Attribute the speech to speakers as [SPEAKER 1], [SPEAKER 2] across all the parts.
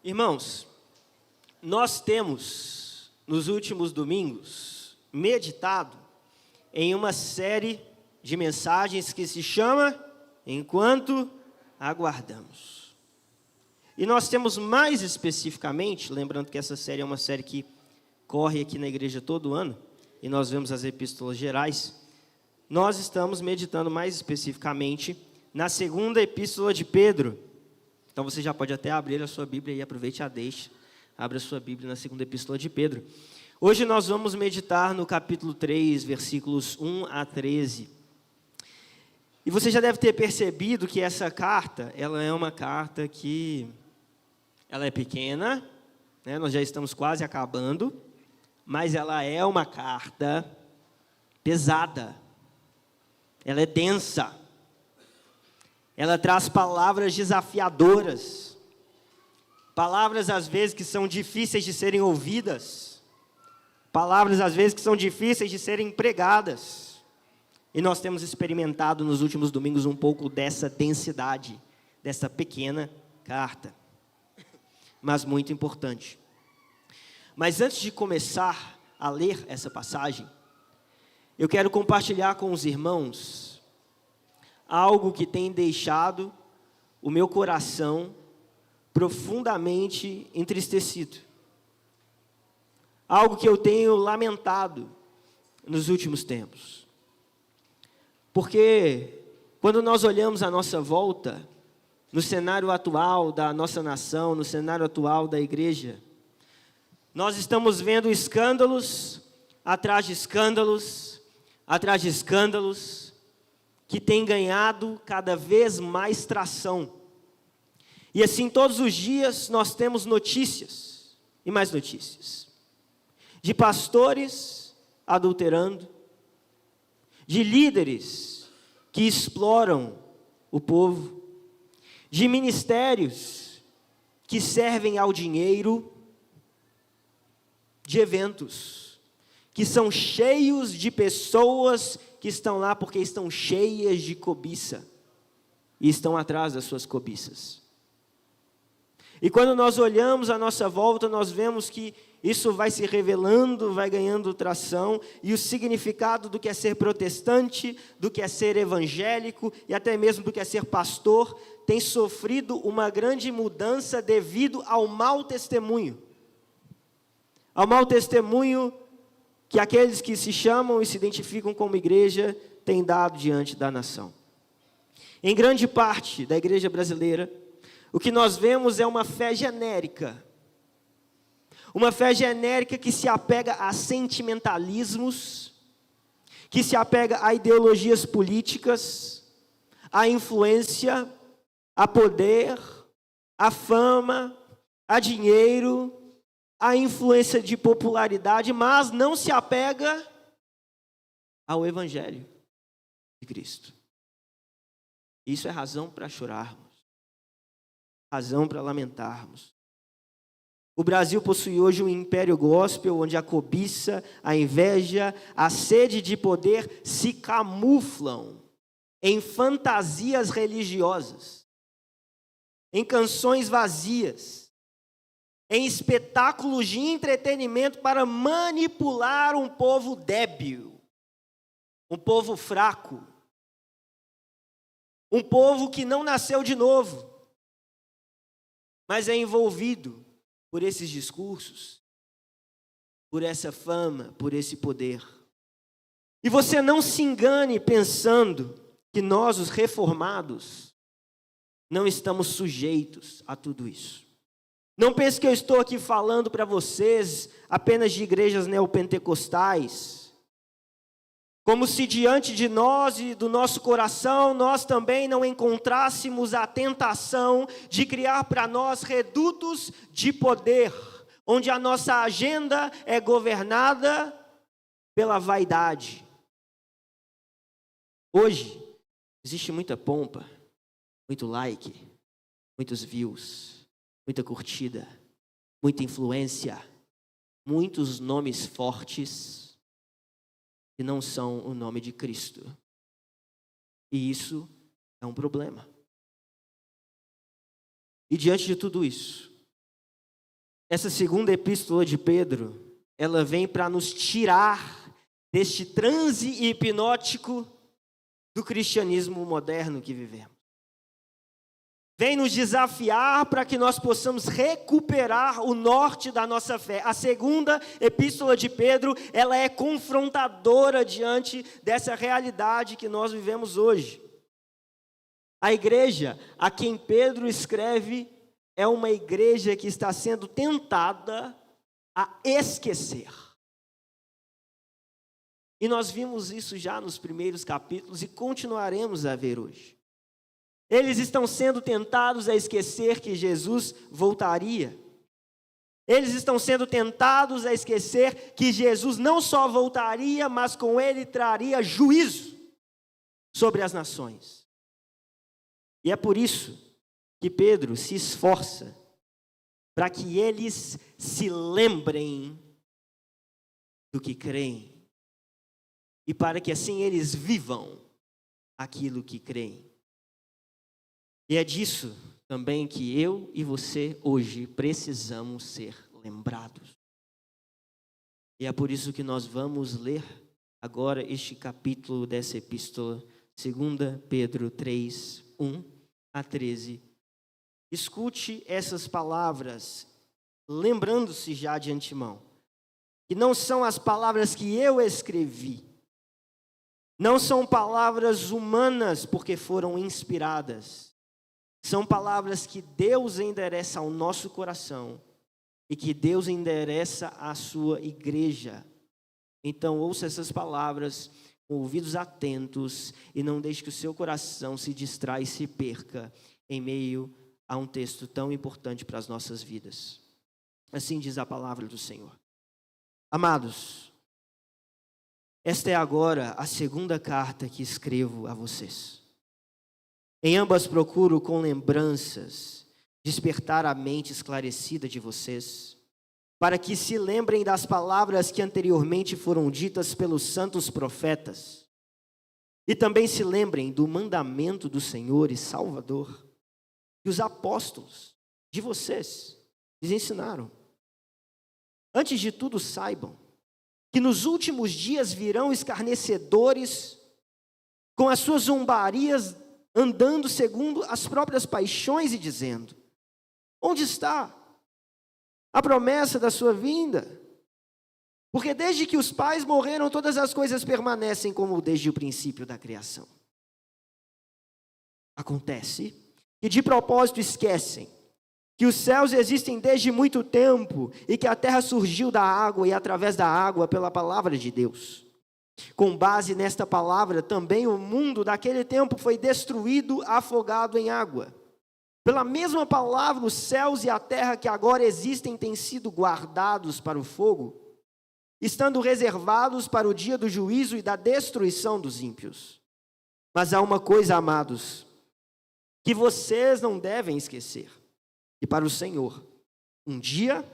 [SPEAKER 1] Irmãos, nós temos, nos últimos domingos, meditado em uma série de mensagens que se chama Enquanto Aguardamos. E nós temos mais especificamente, lembrando que essa série é uma série que corre aqui na igreja todo ano, e nós vemos as epístolas gerais, nós estamos meditando mais especificamente na segunda epístola de Pedro. Então você já pode até abrir a sua Bíblia e aproveite a deixa. Abra a sua Bíblia na segunda epístola de Pedro. Hoje nós vamos meditar no capítulo 3, versículos 1 a 13. E você já deve ter percebido que essa carta, ela é uma carta que ela é pequena, né? Nós já estamos quase acabando, mas ela é uma carta pesada. Ela é densa. Ela traz palavras desafiadoras, palavras às vezes que são difíceis de serem ouvidas, palavras às vezes que são difíceis de serem pregadas. E nós temos experimentado nos últimos domingos um pouco dessa densidade, dessa pequena carta, mas muito importante. Mas antes de começar a ler essa passagem, eu quero compartilhar com os irmãos algo que tem deixado o meu coração profundamente entristecido. Algo que eu tenho lamentado nos últimos tempos. Porque quando nós olhamos à nossa volta, no cenário atual da nossa nação, no cenário atual da igreja, nós estamos vendo escândalos, atrás de escândalos, atrás de escândalos, que tem ganhado cada vez mais tração. E assim, todos os dias, nós temos notícias, e mais notícias, de pastores adulterando, de líderes que exploram o povo, de ministérios que servem ao dinheiro, de eventos que são cheios de pessoas que estão lá porque estão cheias de cobiça e estão atrás das suas cobiças. E quando nós olhamos à nossa volta, nós vemos que isso vai se revelando, vai ganhando tração, e o significado do que é ser protestante, do que é ser evangélico e até mesmo do que é ser pastor, tem sofrido uma grande mudança devido ao mau testemunho. Ao mau testemunho que aqueles que se chamam e se identificam como igreja têm dado diante da nação. Em grande parte da igreja brasileira, o que nós vemos é uma fé genérica. Uma fé genérica que se apega a sentimentalismos, que se apega a ideologias políticas, a influência, a poder, a fama, a dinheiro, a influência de popularidade, mas não se apega ao Evangelho de Cristo. Isso é razão para chorarmos, razão para lamentarmos. O Brasil possui hoje um império gospel, onde a cobiça, a inveja, a sede de poder se camuflam em fantasias religiosas, em canções vazias, em espetáculos de entretenimento para manipular um povo débil, um povo fraco, um povo que não nasceu de novo, mas é envolvido por esses discursos, por essa fama, por esse poder. E você não se engane pensando que nós, os reformados, não estamos sujeitos a tudo isso. Não pense que eu estou aqui falando para vocês apenas de igrejas neopentecostais, como se diante de nós e do nosso coração, nós também não encontrássemos a tentação de criar para nós redutos de poder, onde a nossa agenda é governada pela vaidade. Hoje, existe muita pompa, muito like, muitos views, muita curtida, muita influência, muitos nomes fortes que não são o nome de Cristo. E isso é um problema. E diante de tudo isso, Essa segunda epístola de Pedro, ela vem para nos tirar deste transe hipnótico do cristianismo moderno que vivemos. Vem nos desafiar para que nós possamos recuperar o norte da nossa fé. A segunda epístola de Pedro, ela é confrontadora diante dessa realidade que nós vivemos hoje. A igreja a quem Pedro escreve é uma igreja que está sendo tentada a esquecer. E nós vimos isso já nos primeiros capítulos e continuaremos a ver hoje. Eles estão sendo tentados a esquecer que Jesus voltaria. Eles estão sendo tentados a esquecer que Jesus não só voltaria, mas com ele traria juízo sobre as nações. E é por isso que Pedro se esforça para que eles se lembrem do que creem e para que assim eles vivam aquilo que creem. E é disso também que eu e você hoje precisamos ser lembrados. E é por isso que nós vamos ler agora este capítulo dessa epístola, 2 Pedro 3, 1 a 13. Escute essas palavras, lembrando-se já de antemão, que não são as palavras que eu escrevi, não são palavras humanas porque foram inspiradas, são palavras que Deus endereça ao nosso coração e que Deus endereça à sua igreja. Então ouça essas palavras com ouvidos atentos e não deixe que o seu coração se distraia e se perca em meio a um texto tão importante para as nossas vidas. Assim diz a palavra do Senhor. Amados, esta é agora a segunda carta que escrevo a vocês. Em ambas procuro com lembranças despertar a mente esclarecida de vocês, para que se lembrem das palavras que anteriormente foram ditas pelos santos profetas, e também se lembrem do mandamento do Senhor e Salvador, que os apóstolos de vocês lhes ensinaram. Antes de tudo, saibam que nos últimos dias virão escarnecedores com as suas zombarias, andando segundo as próprias paixões e dizendo: onde está a promessa da sua vinda? Porque desde que os pais morreram, todas as coisas permanecem como desde o princípio da criação. Acontece que de propósito esquecem que os céus existem desde muito tempo e que a terra surgiu da água e através da água pela palavra de Deus. Com base nesta palavra, também o mundo daquele tempo foi destruído, afogado em água. Pela mesma palavra, os céus e a terra que agora existem têm sido guardados para o fogo, estando reservados para o dia do juízo e da destruição dos ímpios. Mas há uma coisa, amados, que vocês não devem esquecer: que para o Senhor, um dia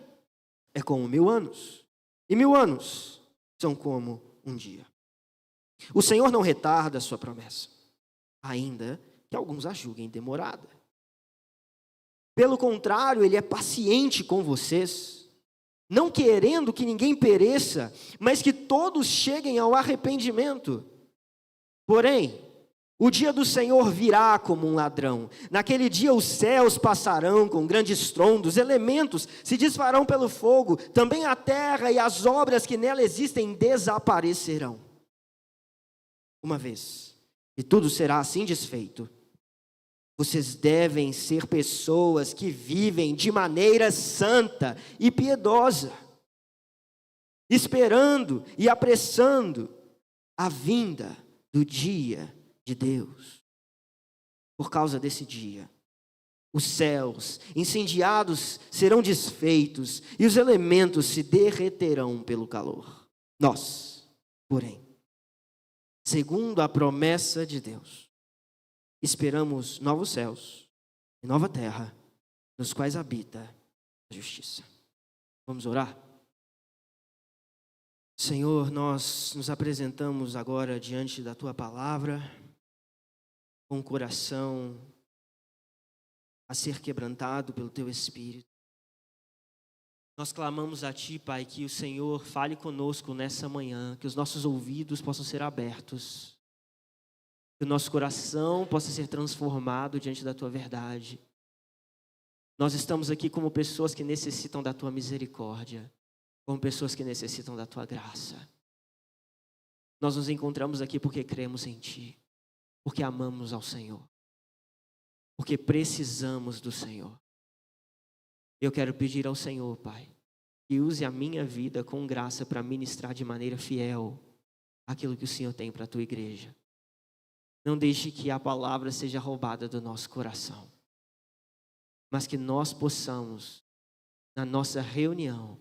[SPEAKER 1] é como 1000 anos, e 1000 anos são como um dia. O Senhor não retarda a sua promessa, ainda que alguns a julguem demorada. Pelo contrário, Ele é paciente com vocês, não querendo que ninguém pereça, mas que todos cheguem ao arrependimento. Porém, o dia do Senhor virá como um ladrão. Naquele dia os céus passarão com grandes estrondos, elementos se desfarão pelo fogo, também a terra e as obras que nela existem desaparecerão. Uma vez que tudo será assim desfeito, vocês devem ser pessoas que vivem de maneira santa e piedosa, esperando e apressando a vinda do dia de Deus. Por causa desse dia, os céus incendiados serão desfeitos e os elementos se derreterão pelo calor. Nós, porém, segundo a promessa de Deus, esperamos novos céus e nova terra, nos quais habita a justiça. Vamos orar? Senhor, nós nos apresentamos agora diante da Tua palavra, com o coração a ser quebrantado pelo Teu Espírito. Nós clamamos a Ti, Pai, que o Senhor fale conosco nessa manhã, que os nossos ouvidos possam ser abertos, que o nosso coração possa ser transformado diante da Tua verdade. Nós estamos aqui como pessoas que necessitam da Tua misericórdia, como pessoas que necessitam da Tua graça. Nós nos encontramos aqui porque cremos em Ti, porque amamos ao Senhor, porque precisamos do Senhor. Eu quero pedir ao Senhor, Pai, que use a minha vida com graça para ministrar de maneira fiel aquilo que o Senhor tem para a Tua igreja. Não deixe que a palavra seja roubada do nosso coração, mas que nós possamos, na nossa reunião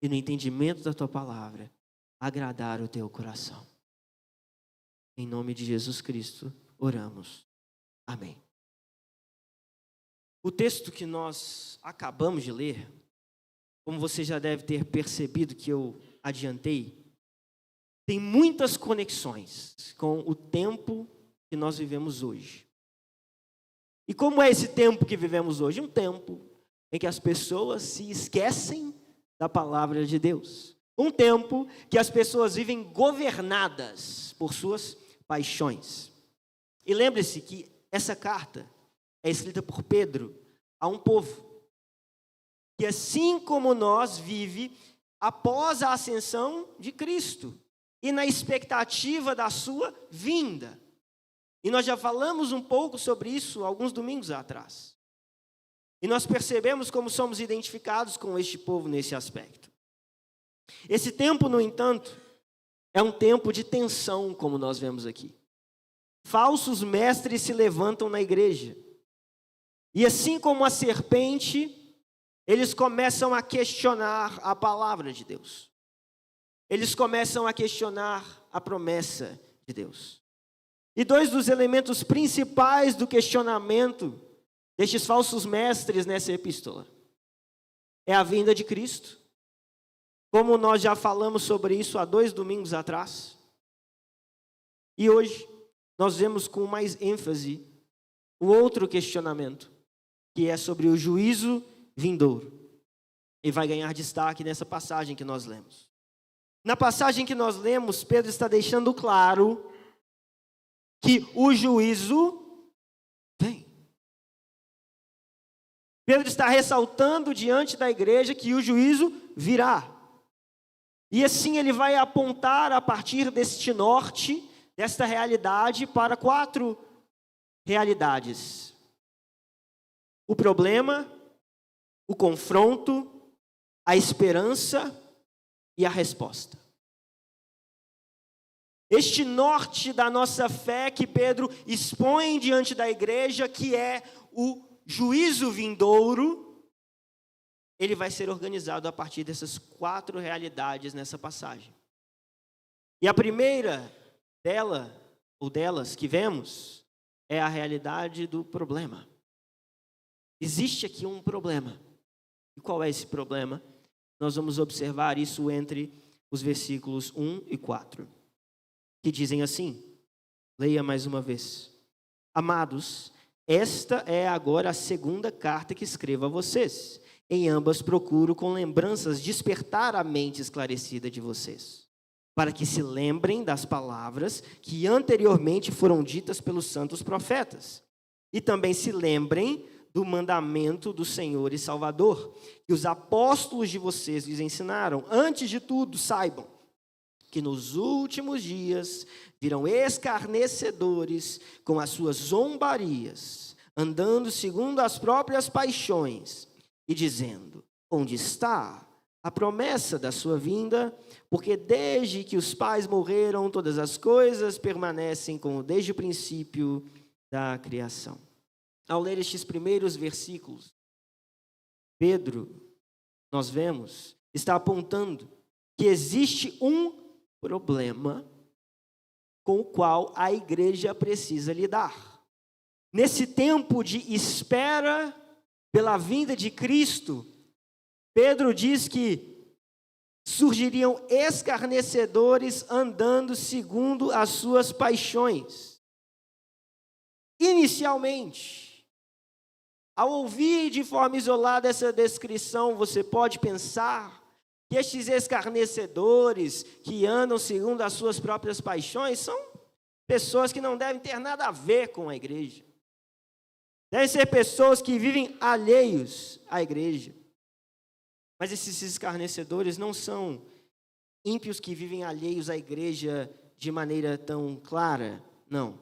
[SPEAKER 1] e no entendimento da Tua palavra, agradar o Teu coração. Em nome de Jesus Cristo, oramos. Amém. O texto que nós acabamos de ler, como você já deve ter percebido que eu adiantei, tem muitas conexões com o tempo que nós vivemos hoje. E como é esse tempo que vivemos hoje? Um tempo em que as pessoas se esquecem da palavra de Deus. Um tempo que as pessoas vivem governadas por suas paixões. E lembre-se que essa carta é escrita por Pedro a um povo que, assim como nós, vive após a ascensão de Cristo e na expectativa da sua vinda. E nós já falamos um pouco sobre isso alguns domingos atrás. E nós percebemos como somos identificados com este povo nesse aspecto. Esse tempo, no entanto, é um tempo de tensão, como nós vemos aqui. Falsos mestres se levantam na igreja. E assim como a serpente, eles começam a questionar a palavra de Deus. Eles começam a questionar a promessa de Deus. E dois dos elementos principais do questionamento destes falsos mestres nessa epístola é a vinda de Cristo. Como nós já falamos sobre isso há 2 domingos atrás. E hoje nós vemos com mais ênfase o outro questionamento, que é sobre o juízo vindouro. E vai ganhar destaque nessa passagem que nós lemos. Na passagem que nós lemos, Pedro está deixando claro que o juízo vem. Pedro está ressaltando diante da igreja que o juízo virá. E assim ele vai apontar a partir deste norte, desta realidade, para 4 realidades. O problema, o confronto, a esperança e a resposta. Este norte da nossa fé que Pedro expõe diante da igreja, que é o juízo vindouro, ele vai ser organizado a partir dessas 4 realidades nessa passagem. E a primeira delas que vemos é a realidade do problema. Existe aqui um problema. E qual é esse problema? Nós vamos observar isso entre os versículos 1 e 4, que dizem assim, leia mais uma vez. Amados, esta é agora a 2ª carta que escrevo a vocês. Em ambas procuro com lembranças despertar a mente esclarecida de vocês, para que se lembrem das palavras que anteriormente foram ditas pelos santos profetas, e também se lembrem do mandamento do Senhor e Salvador, que os apóstolos de vocês lhes ensinaram. Antes de tudo, saibam que nos últimos dias virão escarnecedores com as suas zombarias, andando segundo as próprias paixões, e dizendo, onde está a promessa da sua vinda? Porque desde que os pais morreram, todas as coisas permanecem como desde o princípio da criação. Ao ler estes primeiros versículos, Pedro, nós vemos, está apontando que existe um problema com o qual a igreja precisa lidar. Nesse tempo de espera pela vinda de Cristo, Pedro diz que surgiriam escarnecedores andando segundo as suas paixões. Inicialmente, Ao ouvir de forma isolada essa descrição, você pode pensar que estes escarnecedores que andam segundo as suas próprias paixões são pessoas que não devem ter nada a ver com a igreja. Devem ser pessoas que vivem alheios à igreja. Mas esses escarnecedores não são ímpios que vivem alheios à igreja de maneira tão clara, não.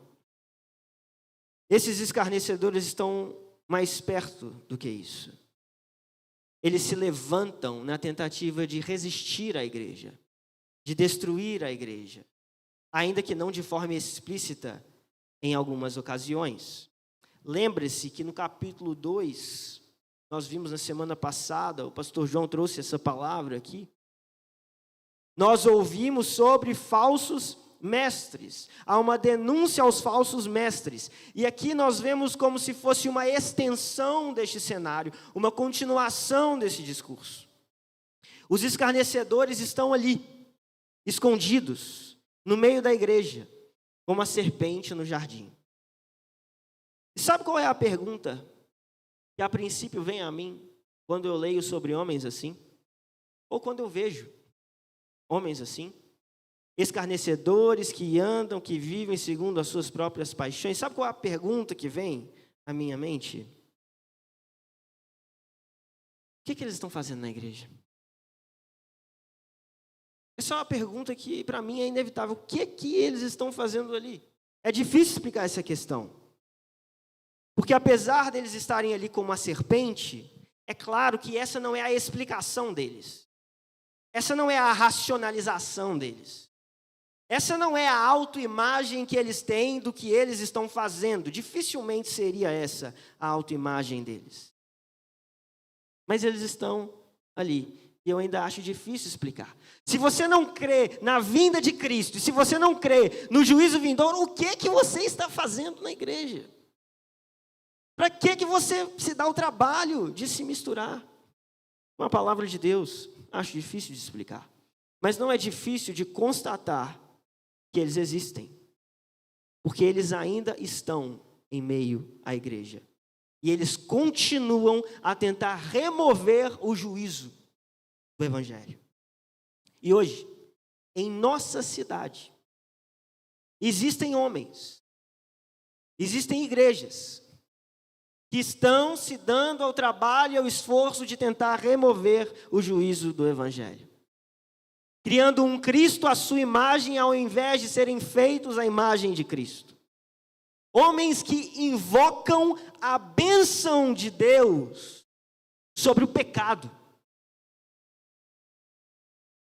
[SPEAKER 1] Esses escarnecedores estão mais perto do que isso. Eles se levantam na tentativa de resistir à igreja, de destruir a igreja, ainda que não de forma explícita em algumas ocasiões. Lembre-se que no capítulo 2, nós vimos na semana passada, o pastor João trouxe essa palavra aqui, nós ouvimos sobre falsos mestres. Há uma denúncia aos falsos mestres. E aqui nós vemos como se fosse uma extensão deste cenário, uma continuação desse discurso. Os escarnecedores estão ali, escondidos, no meio da igreja, como a serpente no jardim. E sabe qual é a pergunta que a princípio vem a mim quando eu leio sobre homens assim? Ou quando eu vejo homens assim? Escarnecedores que andam, que vivem segundo as suas próprias paixões. Sabe qual é a pergunta que vem à minha mente? O que eles estão fazendo na igreja? Essa é uma pergunta que para mim é inevitável. O que eles estão fazendo ali? É difícil explicar essa questão. Porque apesar deles estarem ali como uma serpente, é claro que essa não é a explicação deles. Essa não é a racionalização deles. Essa não é a autoimagem que eles têm do que eles estão fazendo. Dificilmente seria essa a autoimagem deles. Mas eles estão ali. E eu ainda acho difícil explicar. Se você não crê na vinda de Cristo, e se você não crê no juízo vindouro, o que você está fazendo na igreja? Para que você se dá o trabalho de se misturar com a palavra de Deus? Acho difícil de explicar. Mas não é difícil de constatar que eles existem. Porque eles ainda estão em meio à igreja. E eles continuam a tentar remover o juízo do evangelho. E hoje, em nossa cidade, existem homens, existem igrejas que estão se dando ao trabalho e ao esforço de tentar remover o juízo do evangelho. Criando um Cristo à sua imagem, ao invés de serem feitos à imagem de Cristo. Homens que invocam a bênção de Deus sobre o pecado.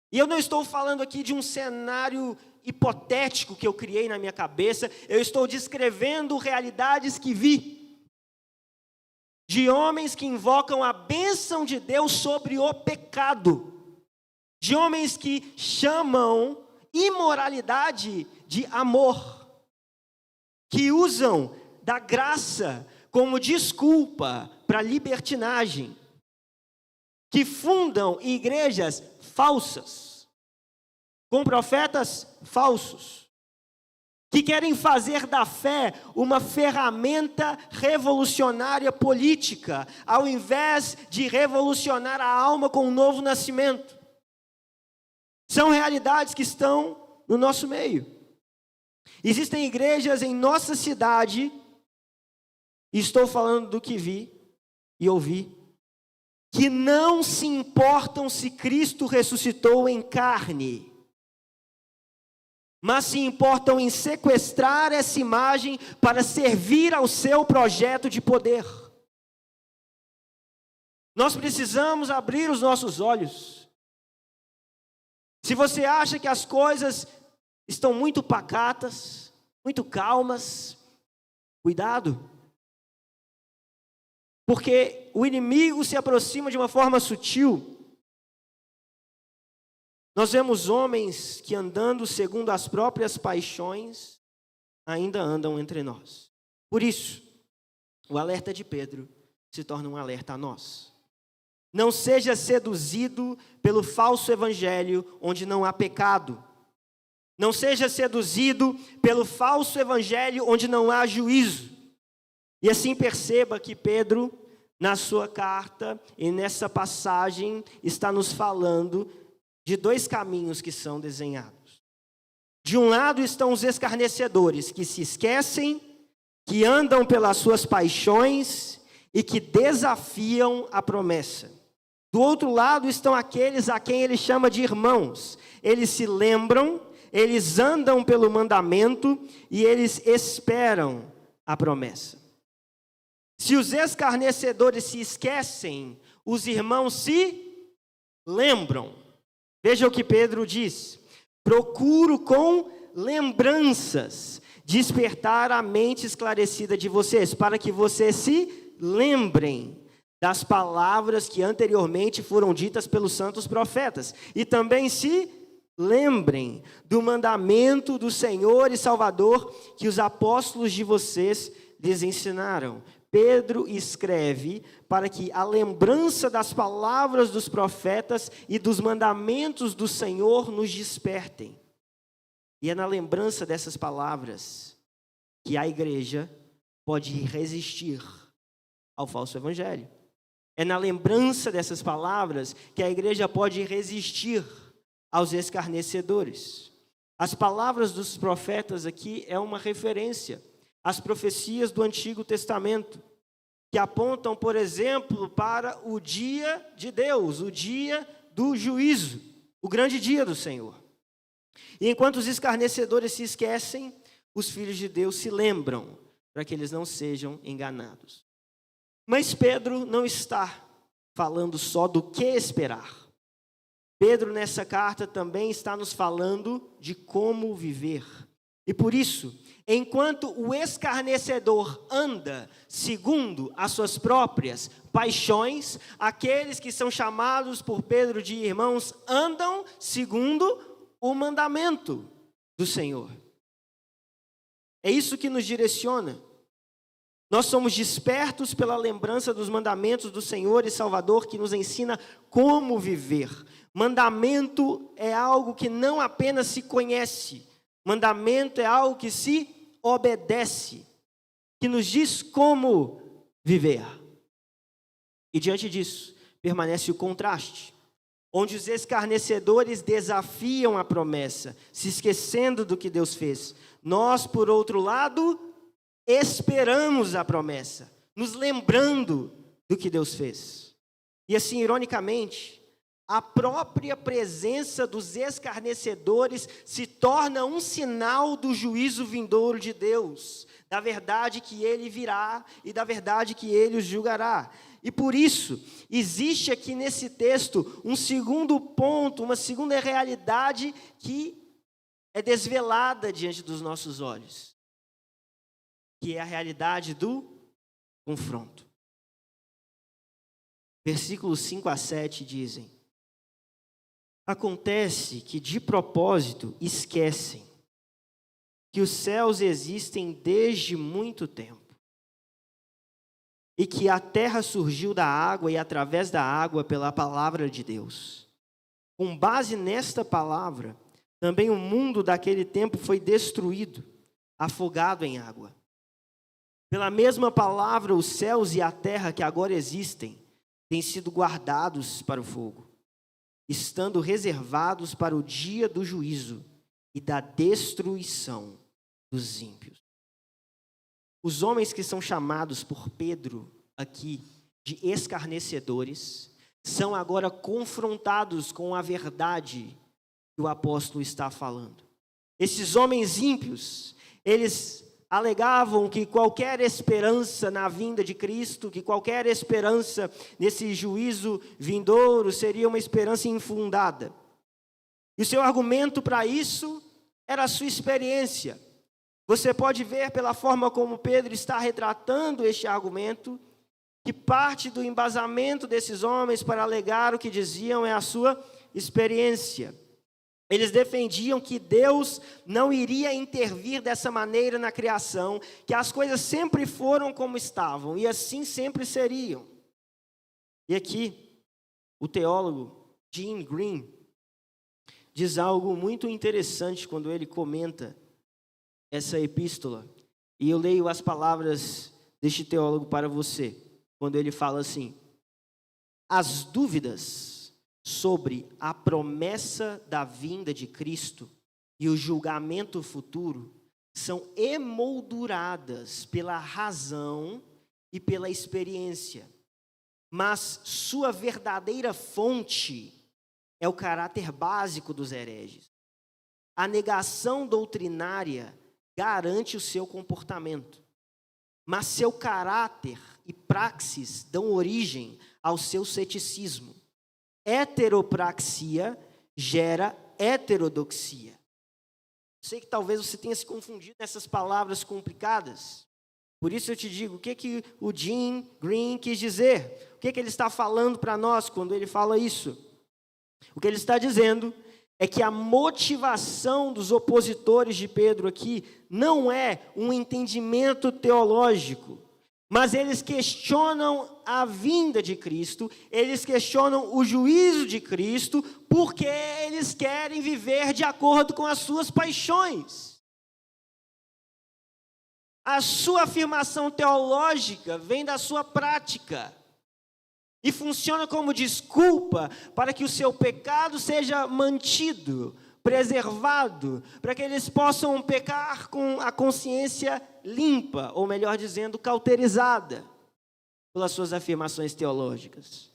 [SPEAKER 1] E eu não estou falando aqui de um cenário hipotético que eu criei na minha cabeça, eu estou descrevendo realidades que vi. De homens que invocam a bênção de Deus sobre o pecado. De homens que chamam imoralidade de amor, que usam da graça como desculpa para libertinagem, que fundam igrejas falsas, com profetas falsos, que querem fazer da fé uma ferramenta revolucionária política, ao invés de revolucionar a alma com um novo nascimento. São realidades que estão no nosso meio. Existem igrejas em nossa cidade, e estou falando do que vi e ouvi, que não se importam se Cristo ressuscitou em carne, mas se importam em sequestrar essa imagem para servir ao seu projeto de poder. Nós precisamos abrir os nossos olhos. Se você acha que as coisas estão muito pacatas, muito calmas, cuidado. Porque o inimigo se aproxima de uma forma sutil. Nós vemos homens que andando segundo as próprias paixões, ainda andam entre nós. Por isso, o alerta de Pedro se torna um alerta a nós. Não seja seduzido pelo falso evangelho onde não há pecado. Não seja seduzido pelo falso evangelho onde não há juízo. E assim perceba que Pedro na sua carta e nessa passagem, está nos falando de dois caminhos que são desenhados. De um lado estão os escarnecedores, que se esquecem, que andam pelas suas paixões e que desafiam a promessa. Do outro lado estão aqueles a quem ele chama de irmãos. Eles se lembram, eles andam pelo mandamento e eles esperam a promessa. Se os escarnecedores se esquecem, os irmãos se lembram. Veja o que Pedro diz: procuro com lembranças despertar a mente esclarecida de vocês, para que vocês se lembrem das palavras que anteriormente foram ditas pelos santos profetas, e também se lembrem do mandamento do Senhor e Salvador que os apóstolos de vocês lhes ensinaram. Pedro escreve para que a lembrança das palavras dos profetas e dos mandamentos do Senhor nos despertem. E é na lembrança dessas palavras que a igreja pode resistir ao falso evangelho. É na lembrança dessas palavras que a igreja pode resistir aos escarnecedores. As palavras dos profetas aqui é uma referência às profecias do Antigo Testamento, que apontam, por exemplo, para o dia de Deus, o dia do juízo, o grande dia do Senhor. E enquanto os escarnecedores se esquecem, os filhos de Deus se lembram, para que eles não sejam enganados. Mas Pedro não está falando só do que esperar. Pedro, nessa carta, também está nos falando de como viver. E por isso, enquanto o escarnecedor anda segundo as suas próprias paixões, aqueles que são chamados por Pedro de irmãos andam segundo o mandamento do Senhor. É isso que nos direciona. Nós somos despertos pela lembrança dos mandamentos do Senhor e Salvador, que nos ensina como viver. Mandamento é algo que não apenas se conhece, mandamento é algo que se obedece, que nos diz como viver. E diante disso, permanece o contraste, onde os escarnecedores desafiam a promessa, se esquecendo do que Deus fez. Nós, por outro lado, esperamos a promessa, nos lembrando do que Deus fez. E assim, ironicamente, a própria presença dos escarnecedores se torna um sinal do juízo vindouro de Deus, da verdade que ele virá e da verdade que ele os julgará. E por isso, existe aqui nesse texto um segundo ponto, uma segunda realidade que é desvelada diante dos nossos olhos, que é a realidade do confronto. Versículos 5 a 7 dizem: acontece que de propósito esquecem que os céus existem desde muito tempo, e que a terra surgiu da água e através da água pela palavra de Deus. Com base nesta palavra, também o mundo daquele tempo foi destruído, afogado em água. Pela mesma palavra, os céus e a terra que agora existem têm sido guardados para o fogo, estando reservados para o dia do juízo e da destruição dos ímpios. Os homens que são chamados por Pedro aqui de escarnecedores são agora confrontados com a verdade que o apóstolo está falando. Esses homens ímpios, eles alegavam que qualquer esperança na vinda de Cristo, que qualquer esperança nesse juízo vindouro seria uma esperança infundada. E o seu argumento para isso era a sua experiência. Você pode ver pela forma como Pedro está retratando este argumento, que parte do embasamento desses homens para alegar o que diziam é a sua experiência. Eles defendiam que Deus não iria intervir dessa maneira na criação, que as coisas sempre foram como estavam, e assim sempre seriam. E aqui, o teólogo Jim Green diz algo muito interessante quando ele comenta essa epístola. E eu leio as palavras deste teólogo para você. quando ele fala assim: as dúvidas sobre a promessa da vinda de Cristo e o julgamento futuro são emolduradas pela razão e pela experiência, mas sua verdadeira fonte é o caráter básico dos hereges. A negação doutrinária garante o seu comportamento, mas seu caráter e praxis dão origem ao seu ceticismo. Heteropraxia gera heterodoxia. Sei que talvez você tenha se confundido nessas palavras complicadas. Por isso eu te digo, o que o Jim Green quis dizer? O que ele está falando para nós quando ele fala isso? O que ele está dizendo é que a motivação dos opositores de Pedro aqui não é um entendimento teológico, mas eles questionam a vinda de Cristo, eles questionam o juízo de Cristo, porque eles querem viver de acordo com as suas paixões. A sua afirmação teológica vem da sua prática e funciona como desculpa para que o seu pecado seja mantido, preservado, para que eles possam pecar com a consciência limpa, ou melhor dizendo, cauterizada pelas suas afirmações teológicas.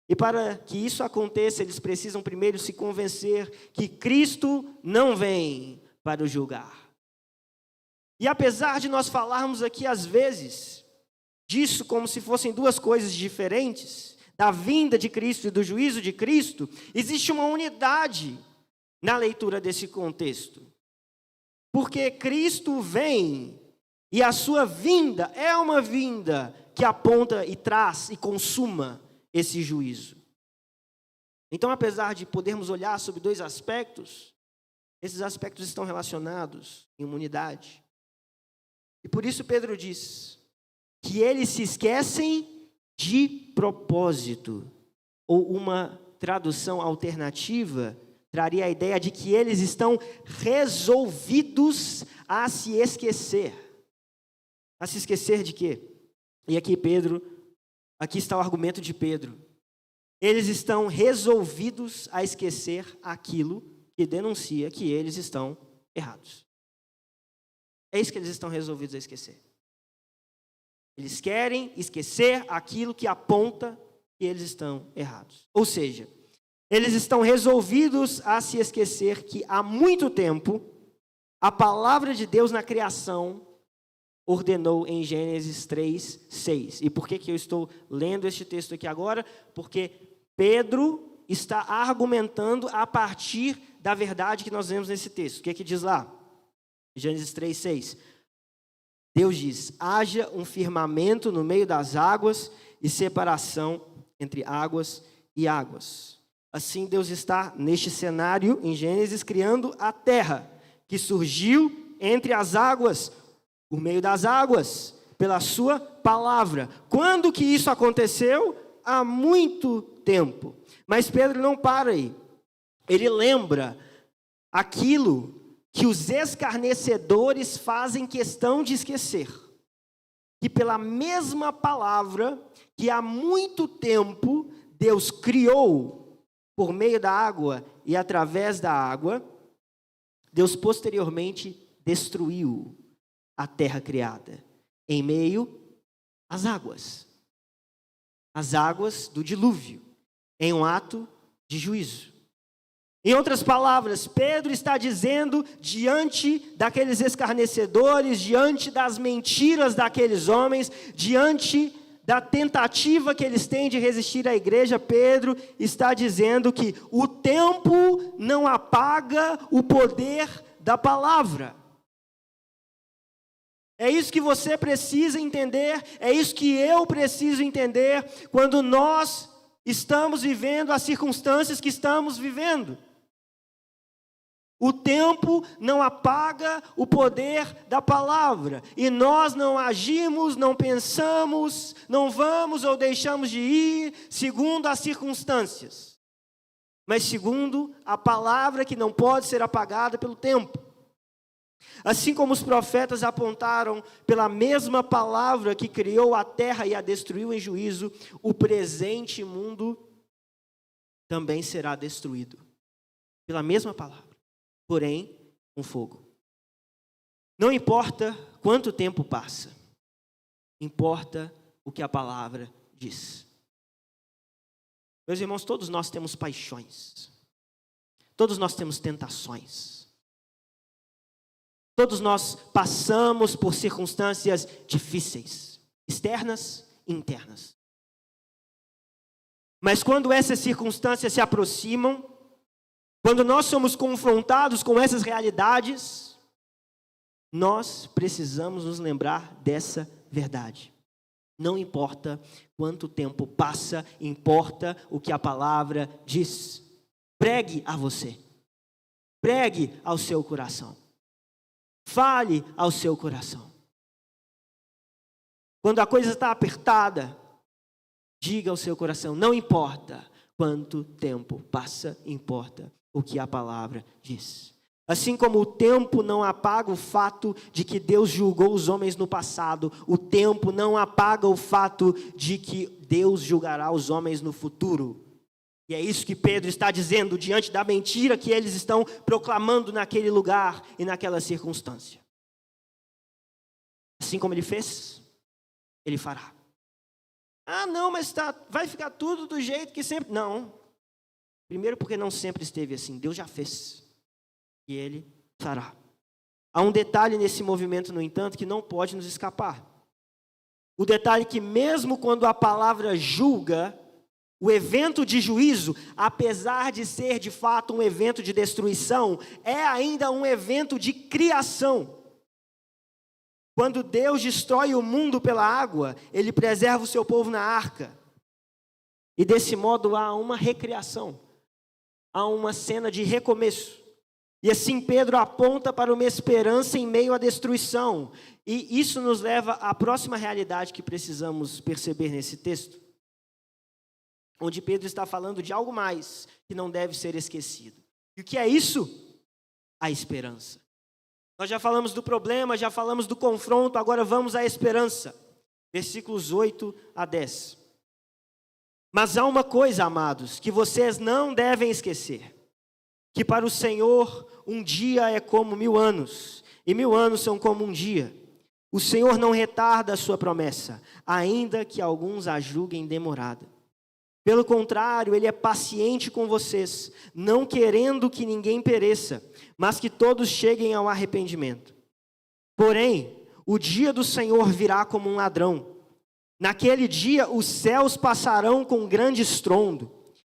[SPEAKER 1] E para que isso aconteça, eles precisam primeiro se convencer que Cristo não vem para o julgar. E apesar de nós falarmos aqui às vezes disso como se fossem duas coisas diferentes, da vinda de Cristo e do juízo de Cristo, existe uma unidade na leitura desse contexto. Porque Cristo vem e a sua vinda é uma vinda que aponta e traz e consuma esse juízo. Então, apesar de podermos olhar sobre dois aspectos, esses aspectos estão relacionados em uma unidade. E por isso Pedro diz que eles se esquecem de propósito, ou uma tradução alternativa traria a ideia de que eles estão resolvidos a se esquecer. A se esquecer de quê? E aqui está o argumento de Pedro. Eles estão resolvidos a esquecer aquilo que denuncia que eles estão errados. É isso que eles estão resolvidos a esquecer. Eles querem esquecer aquilo que aponta que eles estão errados. Ou seja, eles estão resolvidos a se esquecer que há muito tempo a palavra de Deus na criação ordenou em Gênesis 3:6. E por que eu estou lendo este texto aqui agora? Porque Pedro está argumentando a partir da verdade que nós vemos nesse texto. O que diz lá? Gênesis 3:6. Deus diz: haja um firmamento no meio das águas e separação entre águas e águas. Assim Deus está neste cenário em Gênesis criando a terra, que surgiu entre as águas, por meio das águas, pela sua palavra. Quando que isso aconteceu? Há muito tempo. Mas Pedro não para aí. Ele lembra aquilo que os escarnecedores fazem questão de esquecer. Que pela mesma palavra que há muito tempo Deus criou por meio da água e através da água, Deus posteriormente destruiu a terra criada em meio às águas. As águas do dilúvio, em um ato de juízo. Em outras palavras, Pedro está dizendo, diante daqueles escarnecedores, diante das mentiras daqueles homens, diante da tentativa que eles têm de resistir à igreja, Pedro está dizendo que o tempo não apaga o poder da palavra. É isso que você precisa entender, é isso que eu preciso entender quando nós estamos vivendo as circunstâncias que estamos vivendo. O tempo não apaga o poder da palavra. E nós não agimos, não pensamos, não vamos ou deixamos de ir segundo as circunstâncias, mas segundo a palavra que não pode ser apagada pelo tempo. Assim como os profetas apontaram pela mesma palavra que criou a terra e a destruiu em juízo, o presente mundo também será destruído. Pela mesma palavra, porém com fogo. Não importa quanto tempo passa, importa o que a palavra diz. Meus irmãos, todos nós temos paixões. Todos nós temos tentações. Todos nós passamos por circunstâncias difíceis, externas e internas. Mas quando essas circunstâncias se aproximam, quando nós somos confrontados com essas realidades, nós precisamos nos lembrar dessa verdade. Não importa quanto tempo passa, importa o que a palavra diz. Pregue a você. Pregue ao seu coração. Fale ao seu coração. Quando a coisa está apertada, diga ao seu coração, não importa quanto tempo passa, importa o que a palavra diz. Assim como o tempo não apaga o fato de que Deus julgou os homens no passado, o tempo não apaga o fato de que Deus julgará os homens no futuro. E é isso que Pedro está dizendo diante da mentira que eles estão proclamando naquele lugar e naquela circunstância. Assim como ele fez, ele fará. Ah, não, mas vai ficar tudo do jeito que sempre... Não. Primeiro porque não sempre esteve assim. Deus já fez. E ele fará. Há um detalhe nesse movimento, no entanto, que não pode nos escapar. O detalhe que mesmo quando a palavra julga, o evento de juízo, apesar de ser de fato um evento de destruição, é ainda um evento de criação. Quando Deus destrói o mundo pela água, Ele preserva o seu povo na arca. E desse modo há uma recriação, há uma cena de recomeço. E assim Pedro aponta para uma esperança em meio à destruição. E isso nos leva à próxima realidade que precisamos perceber nesse texto, onde Pedro está falando de algo mais que não deve ser esquecido. E o que é isso? A esperança. Nós já falamos do problema, já falamos do confronto, agora vamos à esperança. Versículos 8 a 10. Mas há uma coisa, amados, que vocês não devem esquecer. Que para o Senhor um dia é como 1000 anos, e 1000 anos são como um dia. O Senhor não retarda a sua promessa, ainda que alguns a julguem demorada. Pelo contrário, Ele é paciente com vocês, não querendo que ninguém pereça, mas que todos cheguem ao arrependimento. Porém, o dia do Senhor virá como um ladrão. Naquele dia os céus passarão com grande estrondo,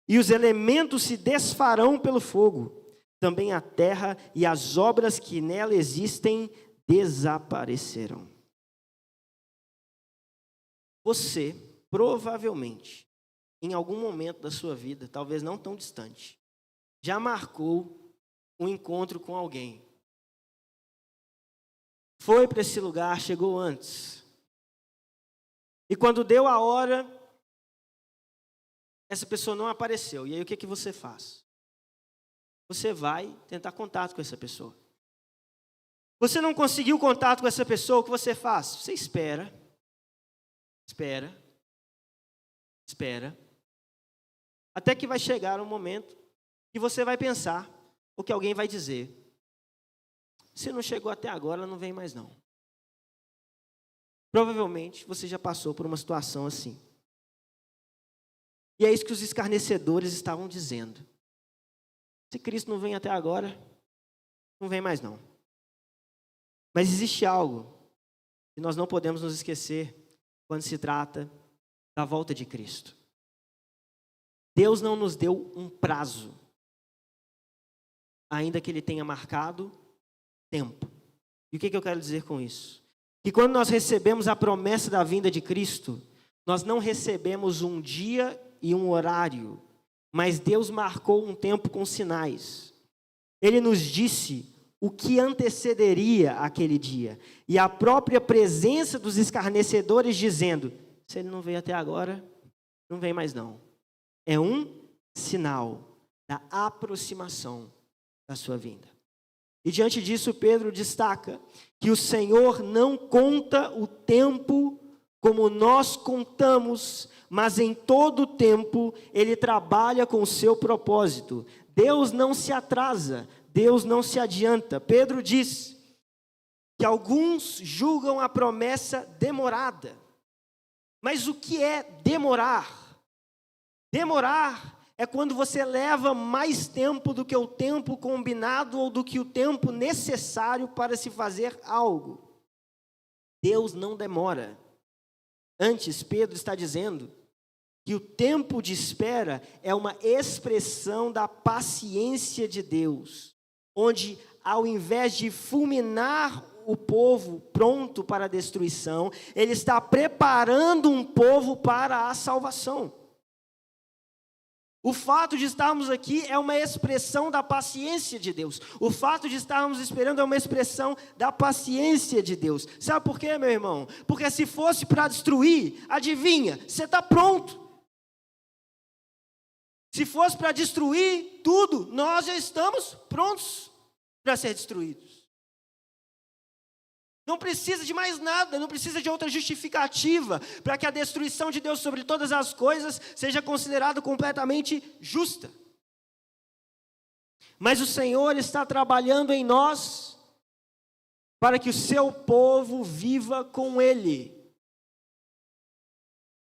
[SPEAKER 1] e os elementos se desfarão pelo fogo. Também a terra e as obras que nela existem desaparecerão. Você, provavelmente, em algum momento da sua vida, talvez não tão distante, já marcou um encontro com alguém. Foi para esse lugar, chegou antes. E quando deu a hora, essa pessoa não apareceu. E aí o que você faz? Você vai tentar contato com essa pessoa. Você não conseguiu contato com essa pessoa, o que você faz? Você espera. Até que vai chegar um momento que você vai pensar o que alguém vai dizer. Se não chegou até agora, não vem mais não. Provavelmente você já passou por uma situação assim. E é isso que os escarnecedores estavam dizendo. Se Cristo não vem até agora, não vem mais não. Mas existe algo que nós não podemos nos esquecer quando se trata da volta de Cristo. Deus não nos deu um prazo, ainda que Ele tenha marcado tempo. E o que eu quero dizer com isso? Que quando nós recebemos a promessa da vinda de Cristo, nós não recebemos um dia e um horário, mas Deus marcou um tempo com sinais. Ele nos disse o que antecederia aquele dia. E a própria presença dos escarnecedores dizendo, se ele não veio até agora, não vem mais não. É um sinal da aproximação da sua vinda. E diante disso, Pedro destaca que o Senhor não conta o tempo como nós contamos, mas em todo o tempo Ele trabalha com o seu propósito. Deus não se atrasa, Deus não se adianta. Pedro diz que alguns julgam a promessa demorada. Mas o que é demorar? Demorar é quando você leva mais tempo do que o tempo combinado ou do que o tempo necessário para se fazer algo. Deus não demora. Antes, Pedro está dizendo que o tempo de espera é uma expressão da paciência de Deus, onde ao invés de fulminar o povo pronto para a destruição, Ele está preparando um povo para a salvação. O fato de estarmos aqui é uma expressão da paciência de Deus. O fato de estarmos esperando é uma expressão da paciência de Deus. Sabe por quê, meu irmão? Porque se fosse para destruir, adivinha, você está pronto. Se fosse para destruir tudo, nós já estamos prontos para ser destruídos. Não precisa de mais nada, não precisa de outra justificativa para que a destruição de Deus sobre todas as coisas seja considerada completamente justa. Mas o Senhor está trabalhando em nós para que o seu povo viva com Ele.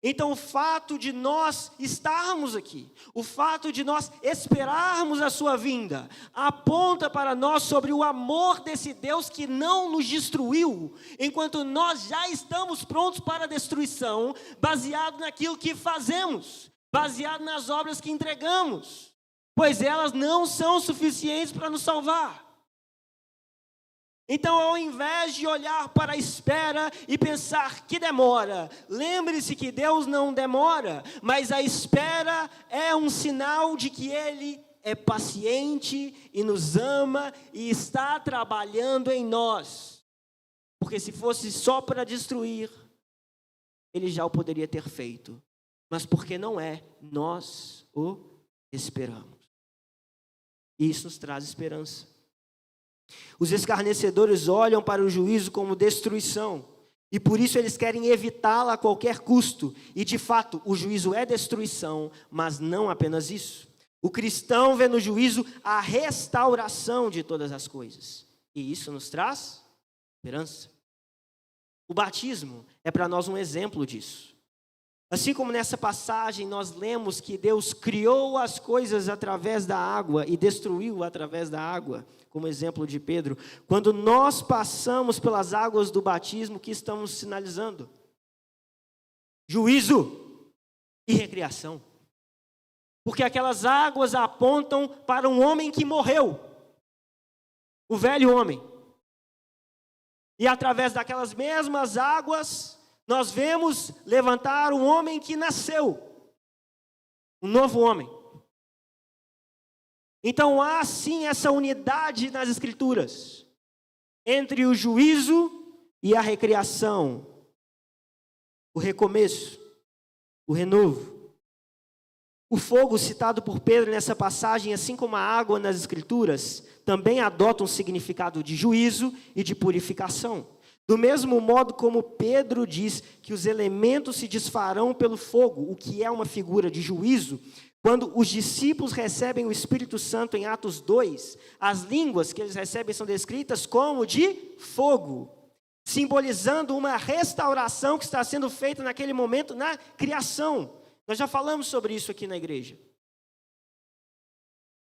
[SPEAKER 1] Então o fato de nós estarmos aqui, o fato de nós esperarmos a sua vinda, aponta para nós sobre o amor desse Deus que não nos destruiu, enquanto nós já estamos prontos para a destruição, baseado naquilo que fazemos, baseado nas obras que entregamos, pois elas não são suficientes para nos salvar. Então, ao invés de olhar para a espera e pensar que demora, lembre-se que Deus não demora, mas a espera é um sinal de que Ele é paciente e nos ama e está trabalhando em nós. Porque se fosse só para destruir, Ele já o poderia ter feito. Mas porque não é, nós o esperamos. E isso nos traz esperança. Os escarnecedores olham para o juízo como destruição, e por isso eles querem evitá-la a qualquer custo, e de fato o juízo é destruição, mas não apenas isso. O cristão vê no juízo a restauração de todas as coisas, e isso nos traz esperança. O batismo é para nós um exemplo disso. Assim como nessa passagem nós lemos que Deus criou as coisas através da água e destruiu através da água, como exemplo de Pedro, quando nós passamos pelas águas do batismo, o que estamos sinalizando? Juízo e recriação. Porque aquelas águas apontam para um homem que morreu, o velho homem. E através daquelas mesmas águas, nós vemos levantar um homem que nasceu, um novo homem. Então há sim essa unidade nas Escrituras, entre o juízo e a recriação, o recomeço, o renovo. O fogo citado por Pedro nessa passagem, assim como a água nas Escrituras, também adota um significado de juízo e de purificação. Do mesmo modo como Pedro diz que os elementos se desfarão pelo fogo, o que é uma figura de juízo, quando os discípulos recebem o Espírito Santo em Atos 2, as línguas que eles recebem são descritas como de fogo, simbolizando uma restauração que está sendo feita naquele momento na criação. Nós já falamos sobre isso aqui na igreja.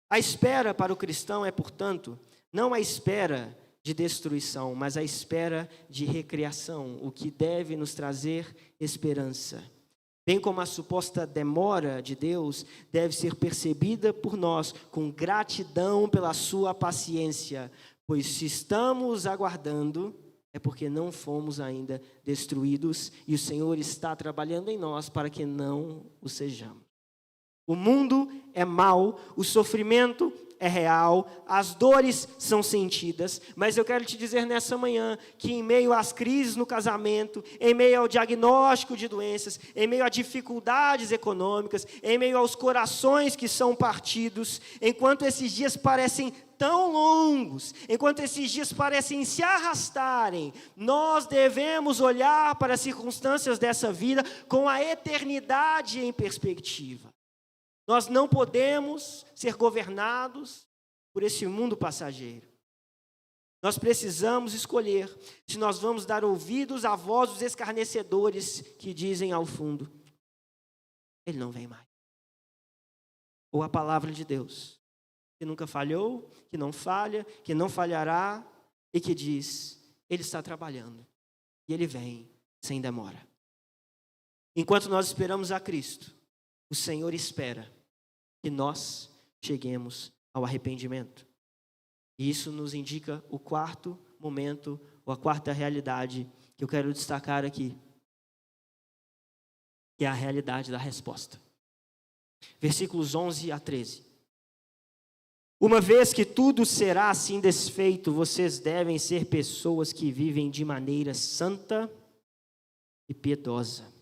[SPEAKER 1] A espera para o cristão é, portanto, não a espera de destruição, mas a espera de recriação, o que deve nos trazer esperança. Bem como a suposta demora de Deus deve ser percebida por nós com gratidão pela sua paciência, pois se estamos aguardando, é porque não fomos ainda destruídos e o Senhor está trabalhando em nós para que não o sejamos. O mundo é mau, o sofrimento é real, as dores são sentidas, mas eu quero te dizer nessa manhã que em meio às crises no casamento, em meio ao diagnóstico de doenças, em meio a dificuldades econômicas, em meio aos corações que são partidos, enquanto esses dias parecem tão longos, enquanto esses dias parecem se arrastarem, nós devemos olhar para as circunstâncias dessa vida com a eternidade em perspectiva. Nós não podemos ser governados por esse mundo passageiro. Nós precisamos escolher se nós vamos dar ouvidos à voz dos escarnecedores que dizem ao fundo: ele não vem mais. Ou a palavra de Deus, que nunca falhou, que não falha, que não falhará, e que diz: ele está trabalhando, e ele vem sem demora. Enquanto nós esperamos a Cristo, o Senhor espera que nós cheguemos ao arrependimento. E isso nos indica o quarto momento, ou a quarta realidade que eu quero destacar aqui, que é a realidade da resposta. Versículos 11 a 13. Uma vez que tudo será assim desfeito, vocês devem ser pessoas que vivem de maneira santa e piedosa,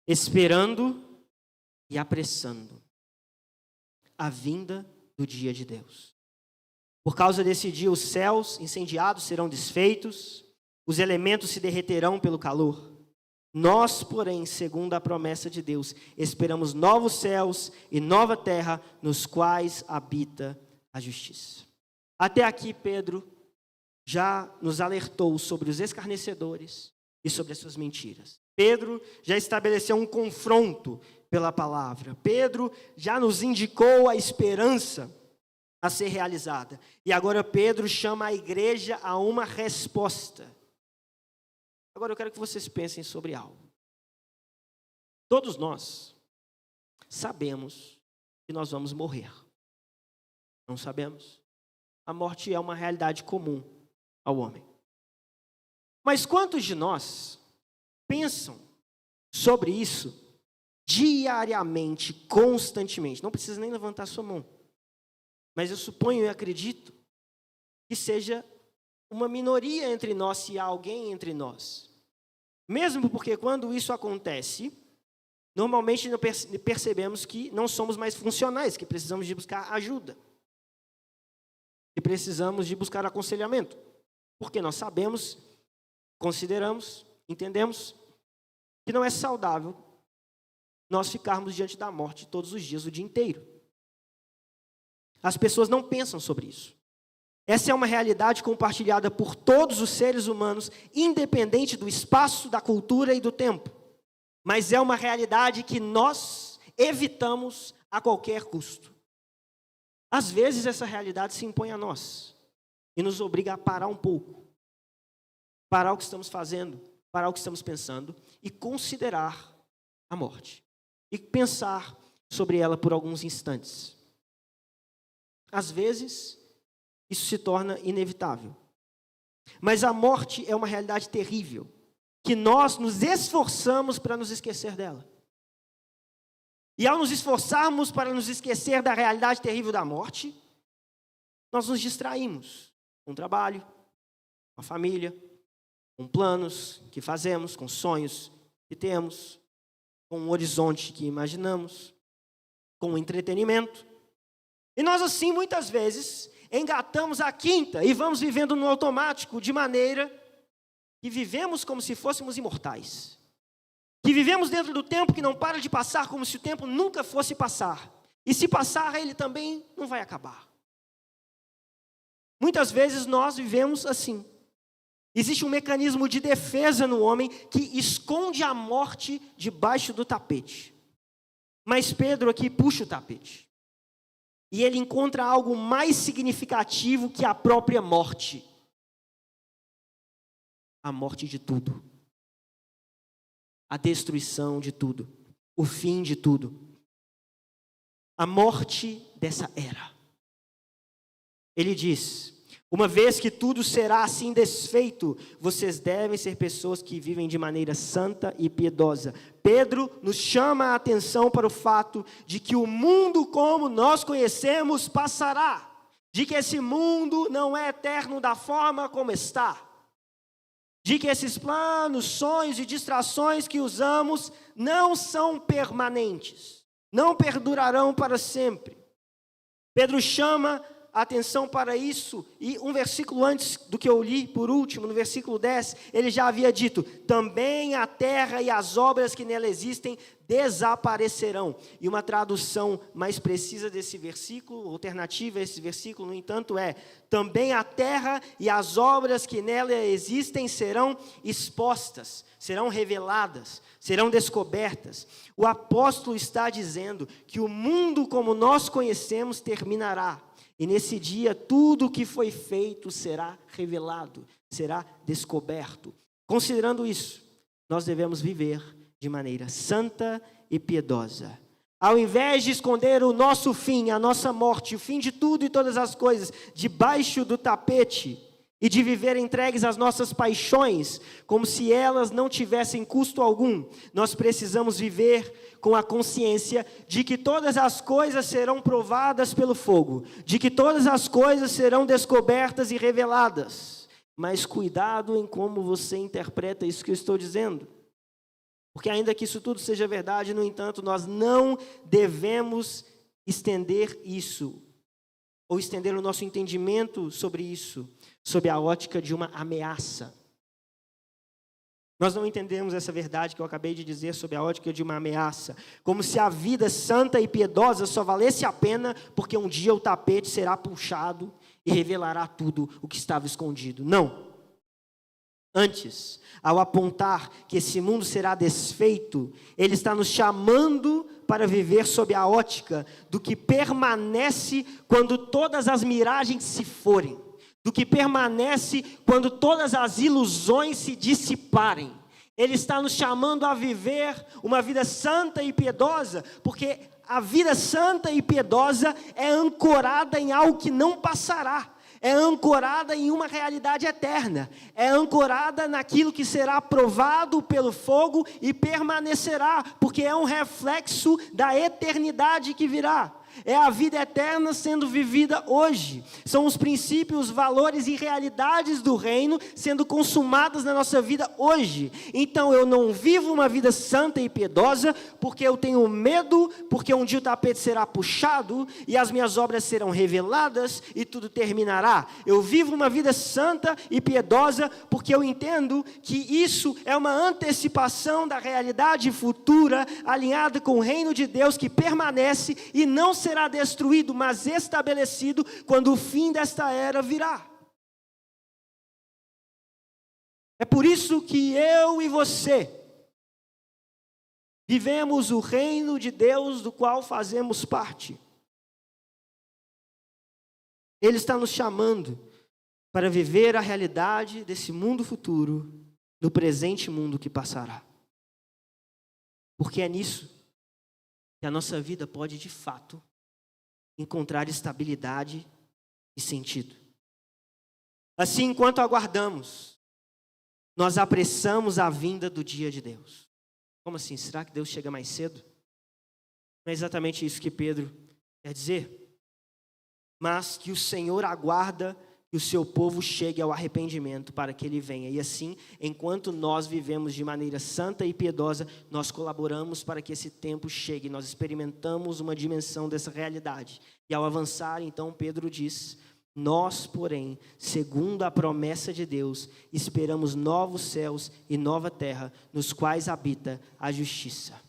[SPEAKER 1] esperando e apressando a vinda do dia de Deus. Por causa desse dia, os céus incendiados serão desfeitos, os elementos se derreterão pelo calor. Nós, porém, segundo a promessa de Deus, esperamos novos céus e nova terra, nos quais habita a justiça. Até aqui, Pedro já nos alertou sobre os escarnecedores e sobre as suas mentiras. Pedro já estabeleceu um confronto pela palavra. Pedro já nos indicou a esperança a ser realizada. E agora Pedro chama a igreja a uma resposta. Agora eu quero que vocês pensem sobre algo. Todos nós sabemos que nós vamos morrer. Não sabemos? A morte é uma realidade comum ao homem. Mas quantos de nós pensam sobre isso diariamente, constantemente? Não precisa nem levantar sua mão. Mas eu suponho e acredito que seja uma minoria entre nós, se há alguém entre nós. Mesmo porque quando isso acontece, normalmente percebemos que não somos mais funcionais, que precisamos de buscar ajuda. Que precisamos de buscar aconselhamento. Porque nós sabemos, consideramos, entendemos que não é saudável nós ficarmos diante da morte todos os dias, o dia inteiro. As pessoas não pensam sobre isso. Essa é uma realidade compartilhada por todos os seres humanos, independente do espaço, da cultura e do tempo. Mas é uma realidade que nós evitamos a qualquer custo. Às vezes essa realidade se impõe a nós e nos obriga a parar um pouco, parar o que estamos fazendo, parar o que estamos pensando e considerar a morte e pensar sobre ela por alguns instantes. Às vezes isso se torna inevitável. Mas a morte é uma realidade terrível, que nós nos esforçamos para nos esquecer dela. E ao nos esforçarmos para nos esquecer da realidade terrível da morte, nós nos distraímos com o trabalho, com a família, com planos que fazemos, com sonhos que temos, com um horizonte que imaginamos, com o entretenimento. E nós assim, muitas vezes, engatamos a quinta e vamos vivendo no automático, de maneira que vivemos como se fôssemos imortais. Que vivemos dentro do tempo que não para de passar, como se o tempo nunca fosse passar. E se passar, ele também não vai acabar. Muitas vezes nós vivemos assim. Existe um mecanismo de defesa no homem que esconde a morte debaixo do tapete. Mas Pedro aqui puxa o tapete. E ele encontra algo mais significativo que a própria morte. A morte de tudo. A destruição de tudo. O fim de tudo. A morte dessa era. Ele diz: Uma vez que tudo será assim desfeito, vocês devem ser pessoas que vivem de maneira santa e piedosa. Pedro nos chama a atenção para o fato de que o mundo como nós conhecemos passará, de que esse mundo não é eterno da forma como está, de que esses planos, sonhos e distrações que usamos não são permanentes, não perdurarão para sempre. Pedro chama atenção para isso, e um versículo antes do que eu li, por último, no versículo 10, ele já havia dito: também a terra e as obras que nela existem desaparecerão. E uma tradução mais precisa desse versículo, alternativa a esse versículo, no entanto, é: também a terra e as obras que nela existem serão expostas, serão reveladas, serão descobertas. O apóstolo está dizendo que o mundo como nós conhecemos terminará. E nesse dia, tudo o que foi feito será revelado, será descoberto. Considerando isso, nós devemos viver de maneira santa e piedosa. Ao invés de esconder o nosso fim, a nossa morte, o fim de tudo e todas as coisas, debaixo do tapete, e de viver entregues às nossas paixões, como se elas não tivessem custo algum, nós precisamos viver com a consciência de que todas as coisas serão provadas pelo fogo, de que todas as coisas serão descobertas e reveladas. Mas cuidado em como você interpreta isso que eu estou dizendo. Porque ainda que isso tudo seja verdade, no entanto, nós não devemos estender isso, ou estender o nosso entendimento sobre isso, sob a ótica de uma ameaça. Nós não entendemos essa verdade que eu acabei de dizer sob a ótica de uma ameaça, como se a vida santa e piedosa só valesse a pena porque um dia o tapete será puxado e revelará tudo o que estava escondido. Não. Antes, ao apontar que esse mundo será desfeito, ele está nos chamando para viver sob a ótica do que permanece quando todas as miragens se forem, do que permanece quando todas as ilusões se dissiparem. Ele está nos chamando a viver uma vida santa e piedosa, porque a vida santa e piedosa é ancorada em algo que não passará. É ancorada em uma realidade eterna, é ancorada naquilo que será provado pelo fogo e permanecerá, porque é um reflexo da eternidade que virá. É a vida eterna sendo vivida hoje. São os princípios, valores e realidades do reino sendo consumadas na nossa vida hoje. Então eu não vivo uma vida santa e piedosa porque eu tenho medo, porque um dia o tapete será puxado e as minhas obras serão reveladas e tudo terminará. Eu vivo uma vida santa e piedosa porque eu entendo que isso é uma antecipação da realidade futura alinhada com o reino de Deus que permanece e não será destruído, mas estabelecido quando o fim desta era virá. É por isso que eu e você vivemos o reino de Deus do qual fazemos parte. Ele está nos chamando para viver a realidade desse mundo futuro, no presente mundo que passará. Porque é nisso que a nossa vida pode, de fato, encontrar estabilidade e sentido. Assim, enquanto aguardamos, nós apressamos a vinda do dia de Deus. Como assim? Será que Deus chega mais cedo? Não é exatamente isso que Pedro quer dizer. Mas que o Senhor aguarda que o seu povo chegue ao arrependimento para que ele venha. E assim, enquanto nós vivemos de maneira santa e piedosa, nós colaboramos para que esse tempo chegue. Nós experimentamos uma dimensão dessa realidade. E ao avançar, então, Pedro diz: nós, porém, segundo a promessa de Deus, esperamos novos céus e nova terra, nos quais habita a justiça.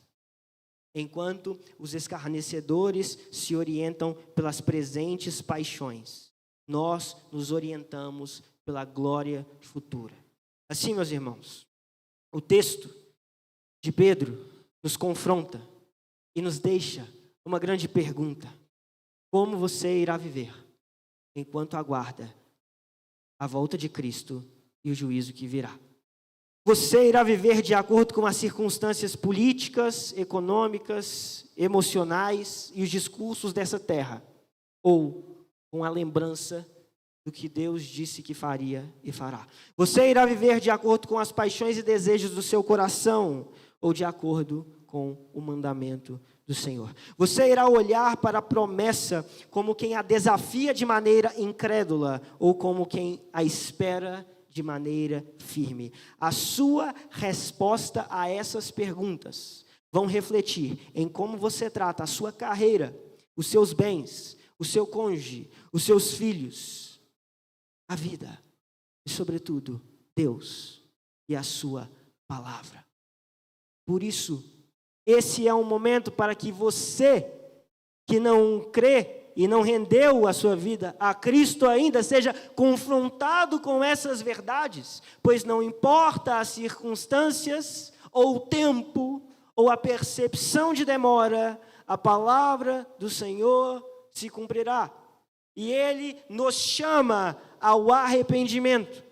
[SPEAKER 1] Enquanto os escarnecedores se orientam pelas presentes paixões, nós nos orientamos pela glória futura. Assim, meus irmãos, o texto de Pedro nos confronta e nos deixa uma grande pergunta: como você irá viver enquanto aguarda a volta de Cristo e o juízo que virá? Você irá viver de acordo com as circunstâncias políticas, econômicas, emocionais e os discursos dessa terra, ou com a lembrança do que Deus disse que faria e fará. Você irá viver de acordo com as paixões e desejos do seu coração ou de acordo com o mandamento do Senhor. Você irá olhar para a promessa como quem a desafia de maneira incrédula ou como quem a espera de maneira firme. A sua resposta a essas perguntas vão refletir em como você trata a sua carreira, os seus bens, o seu cônjuge, os seus filhos, a vida e, sobretudo, Deus e a sua palavra. Por isso, esse é um momento para que você, que não crê e não rendeu a sua vida a Cristo ainda, seja confrontado com essas verdades, pois não importa as circunstâncias, ou o tempo, ou a percepção de demora, a palavra do Senhor se cumprirá. E Ele nos chama ao arrependimento.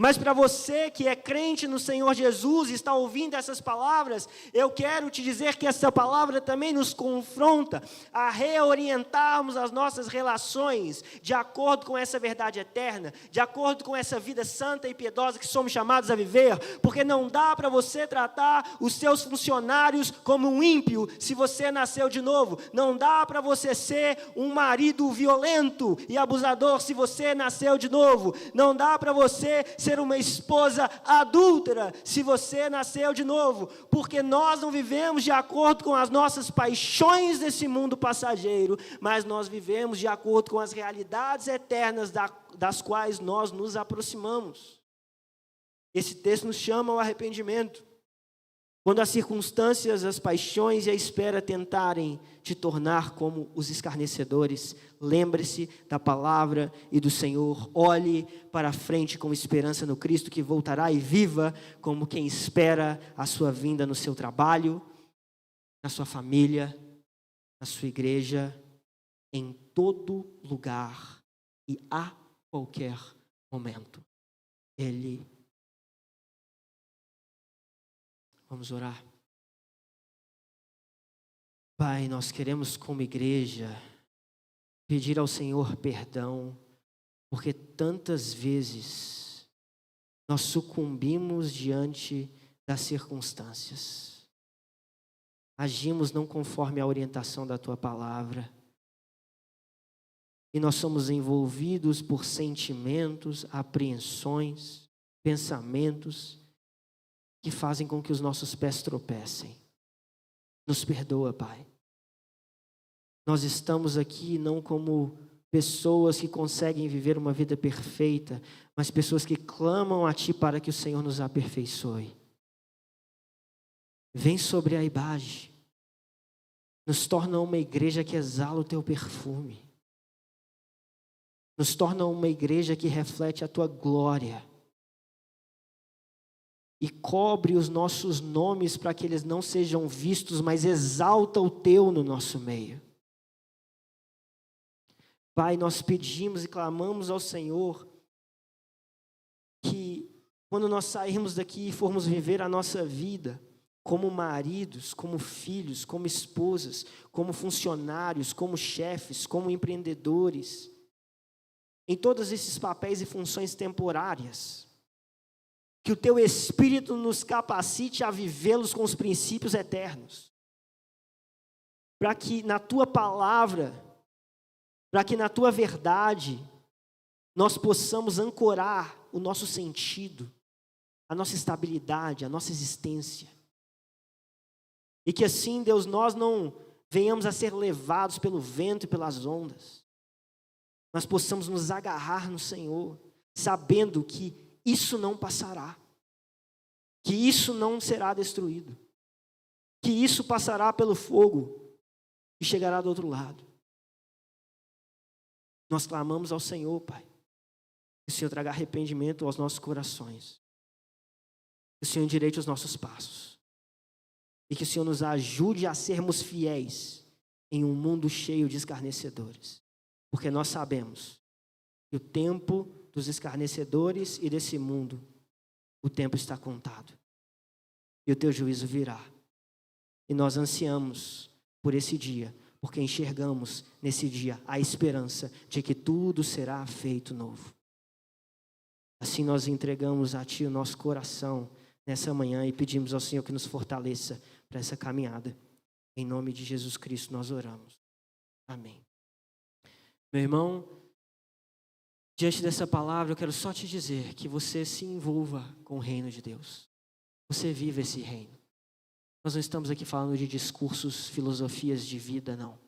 [SPEAKER 1] Mas para você que é crente no Senhor Jesus e está ouvindo essas palavras, eu quero te dizer que essa palavra também nos confronta a reorientarmos as nossas relações de acordo com essa verdade eterna, de acordo com essa vida santa e piedosa que somos chamados a viver, porque não dá para você tratar os seus funcionários como um ímpio se você nasceu de novo, não dá para você ser um marido violento e abusador se você nasceu de novo, não dá para você ser uma esposa adúltera se você nasceu de novo, porque nós não vivemos de acordo com as nossas paixões desse mundo passageiro, mas nós vivemos de acordo com as realidades eternas das quais nós nos aproximamos. Esse texto nos chama ao arrependimento. Quando as circunstâncias, as paixões e a espera tentarem te tornar como os escarnecedores, lembre-se da palavra e do Senhor. Olhe para a frente com esperança no Cristo que voltará e viva como quem espera a sua vinda no seu trabalho, na sua família, na sua igreja, em todo lugar e a qualquer momento. Vamos orar. Pai, nós queremos como igreja pedir ao Senhor perdão, porque tantas vezes nós sucumbimos diante das circunstâncias. Agimos não conforme a orientação da Tua palavra. E nós somos envolvidos por sentimentos, apreensões, pensamentos que fazem com que os nossos pés tropecem. Nos perdoa, Pai. Nós estamos aqui não como pessoas que conseguem viver uma vida perfeita, mas pessoas que clamam a Ti para que o Senhor nos aperfeiçoe. Vem sobre a Ibage, nos torna uma igreja que exala o Teu perfume, nos torna uma igreja que reflete a Tua glória, e cobre os nossos nomes para que eles não sejam vistos, mas exalta o Teu no nosso meio. Pai, nós pedimos e clamamos ao Senhor que quando nós sairmos daqui e formos viver a nossa vida como maridos, como filhos, como esposas, como funcionários, como chefes, como empreendedores, em todos esses papéis e funções temporárias, que o Teu Espírito nos capacite a vivê-los com os princípios eternos. Para que na Tua palavra, para que na Tua verdade, nós possamos ancorar o nosso sentido, a nossa estabilidade, a nossa existência. E que assim, Deus, nós não venhamos a ser levados pelo vento e pelas ondas, mas possamos nos agarrar no Senhor, sabendo que isso não passará, que isso não será destruído, que isso passará pelo fogo e chegará do outro lado. Nós clamamos ao Senhor, Pai, que o Senhor traga arrependimento aos nossos corações, que o Senhor endireite os nossos passos, e que o Senhor nos ajude a sermos fiéis em um mundo cheio de escarnecedores, porque nós sabemos que o tempo dos escarnecedores e desse mundo, o tempo está contado. E o Teu juízo virá. E nós ansiamos por esse dia, porque enxergamos nesse dia a esperança de que tudo será feito novo. Assim nós entregamos a Ti o nosso coração nessa manhã e pedimos ao Senhor que nos fortaleça para essa caminhada. Em nome de Jesus Cristo nós oramos. Amém. Meu irmão, diante dessa palavra eu quero só te dizer que você se envolva com o reino de Deus. Você vive esse reino. Nós não estamos aqui falando de discursos, filosofias de vida, não.